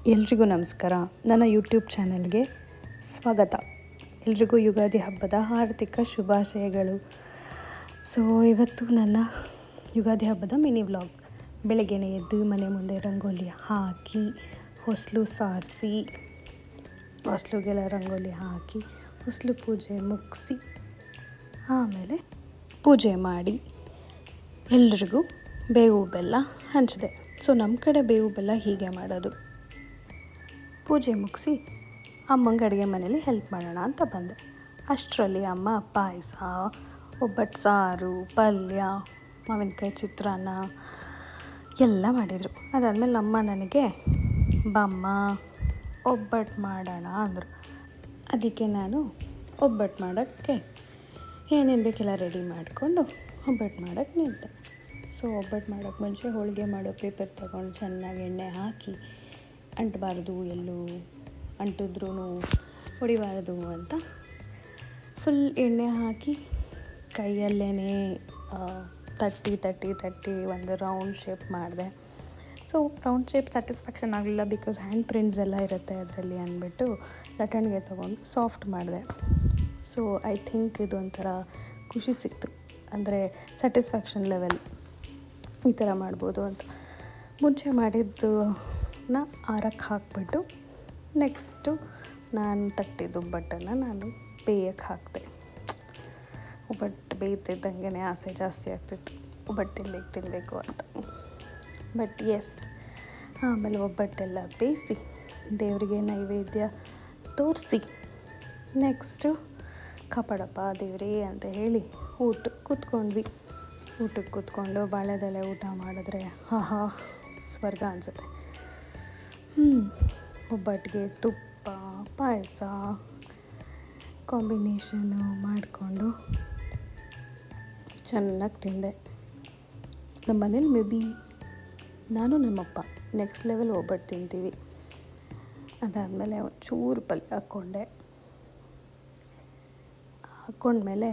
ಎಲ್ರಿಗೂ ನಮಸ್ಕಾರ. ನನ್ನ ಯೂಟ್ಯೂಬ್ ಚಾನಲ್ಗೆ ಸ್ವಾಗತ. ಎಲ್ರಿಗೂ ಯುಗಾದಿ ಹಬ್ಬದ ಹಾರ್ದಿಕ ಶುಭಾಶಯಗಳು. ಸೊ ಇವತ್ತು ನನ್ನ ಯುಗಾದಿ ಹಬ್ಬದ ಮಿನಿ ವ್ಲಾಗ್. ಬೆಳಗ್ಗೆನೇ ಎದ್ದು ಮನೆ ಮುಂದೆ ರಂಗೋಲಿ ಹಾಕಿ, ಹೊಸಲು ಸಾರಿಸಿ, ಹೊಸಲುಗೆಲ್ಲ ರಂಗೋಲಿ ಹಾಕಿ, ಹೊಸಲು ಪೂಜೆ ಮುಗಿಸಿ, ಆಮೇಲೆ ಪೂಜೆ ಮಾಡಿ ಎಲ್ರಿಗೂ ಬೇವು ಬೆಲ್ಲ ಹಂಚಿದೆ. ಸೊ ನಮ್ಮ ಕಡೆ ಬೇವು ಬೆಲ್ಲ ಹೀಗೆ ಮಾಡೋದು. ಪೂಜೆ ಮುಗಿಸಿ ಅಮ್ಮಂಗೆ ಅಡುಗೆ ಮನೇಲಿ ಹೆಲ್ಪ್ ಮಾಡೋಣ ಅಂತ ಬಂದೆ. ಅಷ್ಟರಲ್ಲಿ ಅಮ್ಮ ಪಾಯಸ, ಒಬ್ಬಟ್ಟು ಸಾರು, ಪಲ್ಯ, ಮಾವಿನಕಾಯಿ ಚಿತ್ರಾನ್ನ ಎಲ್ಲ ಮಾಡಿದರು. ಅದಾದಮೇಲೆ ಅಮ್ಮ ನನಗೆ ಬಾಮ್ಮ ಒಬ್ಬಟ್ಟು ಮಾಡೋಣ ಅಂದರು. ಅದಕ್ಕೆ ನಾನು ಒಬ್ಬಟ್ಟು ಮಾಡೋಕ್ಕೆ ಏನೇನು ಬೇಕೆಲ್ಲ ರೆಡಿ ಮಾಡಿಕೊಂಡು ಒಬ್ಬಟ್ಟು ಮಾಡೋಕ್ಕೆ ನಿಂತೆ. ಸೊ ಒಬ್ಬಟ್ಟು ಮಾಡೋಕ್ಕೆ ಮುಂಚೆ ಹೋಳಿಗೆ ಮಾಡೋ ಪೇಪರ್ ತಗೊಂಡು ಚೆನ್ನಾಗಿ ಎಣ್ಣೆ ಹಾಕಿ, ಅಂಟಬಾರ್ದು, ಎಲ್ಲೂ ಅಂಟಿದ್ರೂ ಹೊಡಿಬಾರ್ದು ಅಂತ ಫುಲ್ ಎಣ್ಣೆ ಹಾಕಿ ಕೈಯಲ್ಲೇ ತಟ್ಟಿ ಒಂದು ರೌಂಡ್ ಶೇಪ್ ಮಾಡಿದೆ. ಸೊ ರೌಂಡ್ ಶೇಪ್ ಸ್ಯಾಟಿಸ್ಫ್ಯಾಕ್ಷನ್ ಆಗಲಿಲ್ಲ, ಬಿಕಾಸ್ ಹ್ಯಾಂಡ್ ಪ್ರಿಂಟ್ಸ್ ಎಲ್ಲ ಇರುತ್ತೆ ಅದರಲ್ಲಿ ಅಂದ್ಬಿಟ್ಟು ಲಟ್ಟಣಿಗೆ ತೊಗೊಂಡು ಸಾಫ್ಟ್ ಮಾಡಿದೆ. ಸೊ ಐ ಥಿಂಕ್ ಇದು ಒಂಥರ ಖುಷಿ ಸಿಕ್ತು, ಅಂದರೆ ಸ್ಯಾಟಿಸ್ಫ್ಯಾಕ್ಷನ್ ಲೆವೆಲ್ ಈ ಥರ ಮಾಡ್ಬೋದು ಅಂತ. ಮುಂಚೆ ಮಾಡಿದ್ದನ್ನ ಆರಕ್ಕೆ ಹಾಕಿಬಿಟ್ಟು ನೆಕ್ಸ್ಟು ನಾನು ತಟ್ಟಿದ್ದು ಒಬ್ಬಟ್ಟನ್ನು ನಾನು ಬೇಯಕ್ಕೆ ಹಾಕಿದೆ. ಒಬ್ಬಟ್ಟು ಬೇಯ್ತಿದ್ದಂಗೆ ಆಸೆ ಜಾಸ್ತಿ ಆಗ್ತಿತ್ತು, ಒಬ್ಬಟ್ಟು ತಿನ್ನಬೇಕು ಅಂತ. ಬಟ್ ಎಸ್, ಆಮೇಲೆ ಒಬ್ಬಟ್ಟೆಲ್ಲ ಬೇಯಿಸಿ ದೇವರಿಗೆ ನೈವೇದ್ಯ ತೋರಿಸಿ ನೆಕ್ಸ್ಟು ಕಾಪಾಡಪ್ಪ ದೇವರೇ ಅಂತ ಹೇಳಿ ಊಟಕ್ಕೆ ಕೂತ್ಕೊಂಡು ಬಾಳೆದೆಲೆ ಊಟ ಮಾಡಿದ್ರೆ ಆಹಾ ಸ್ವರ್ಗ ಅನಿಸುತ್ತೆ. ಒಬ್ಬಟ್ಟಿಗೆ ತುಪ್ಪ, ಪಾಯಸ ಕಾಂಬಿನೇಷನ್ನು ಮಾಡಿಕೊಂಡು ಚೆನ್ನಾಗಿ ತಿಂದೆ. ನಮ್ಮ ಮನೇಲಿ ಮೇ ಬಿ ನಾನು ನಮ್ಮಪ್ಪ ನೆಕ್ಸ್ಟ್ ಲೆವೆಲ್ ಒಬ್ಬಟ್ಟು ತಿಂತೀವಿ. ಅದಾದಮೇಲೆ ಒಂಚೂರು ಪಲ್ಯ ಹಾಕ್ಕೊಂಡ್ಮೇಲೆ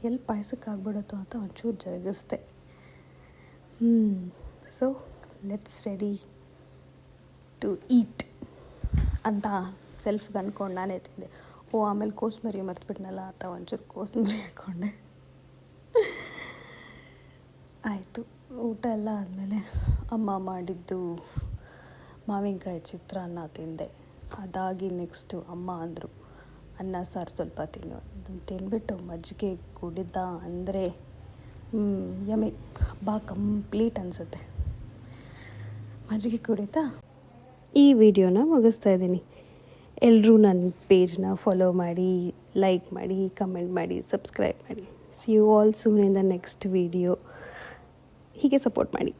ಎಲ್ಲಿ ಪಾಯಸಕ್ಕೆ ಆಗ್ಬಿಡುತ್ತೋ ಅಂತ ಒಂಚೂರು ಜರುಗಿಸ್ದೆ. So let's ready to eat ಅಂತ ಸೆಲ್ಫ್ಗೆ ಅಂದ್ಕೊಂಡು ನಾನೇ ತಿಂದೆ. ಆಮೇಲೆ ಕೋಸಂಬರಿ ಮರ್ತ್ಬಿಟ್ನಲ್ಲ ಅಂತ ಒಂಚೂರು ಕೋಸಂಬರಿ ಹಾಕ್ಕೊಂಡೆ. ಆಯಿತು, ಊಟ ಎಲ್ಲ ಆದಮೇಲೆ ಅಮ್ಮ ಮಾಡಿದ್ದು ಮಾವಿನಕಾಯಿ ಚಿತ್ರಾನ್ನ ತಿಂದೆ. ಅದಾಗಿ ನೆಕ್ಸ್ಟು ಅಮ್ಮ ಅಂದರು ಅನ್ನ ಸಾರು ಸ್ವಲ್ಪ ತಿನ್ನು. ಅದನ್ನು ತಿಂದ್ಬಿಟ್ಟು ಮಜ್ಜಿಗೆ ಕುಡಿದ ಅಂದರೆ ಯಮಿ, ಹಬ್ಬ ಕಂಪ್ಲೀಟ್ ಅನಿಸುತ್ತೆ. ಮಜ್ಜಿಗೆ ಕುಡಿತಾ ಈ ವಿಡಿಯೋನ ಮುಗಿಸ್ತಾ ಇದ್ದೀನಿ. ಎಲ್ಲರೂ ನನ್ನ ಪೇಜ್ನ ಫಾಲೋ ಮಾಡಿ, ಲೈಕ್ ಮಾಡಿ, ಕಮೆಂಟ್ ಮಾಡಿ, ಸಬ್ಸ್ಕ್ರೈಬ್ ಮಾಡಿ. See you all soon in the next video. ಹೀಗೆ ಸಪೋರ್ಟ್ ಮಾಡಿ.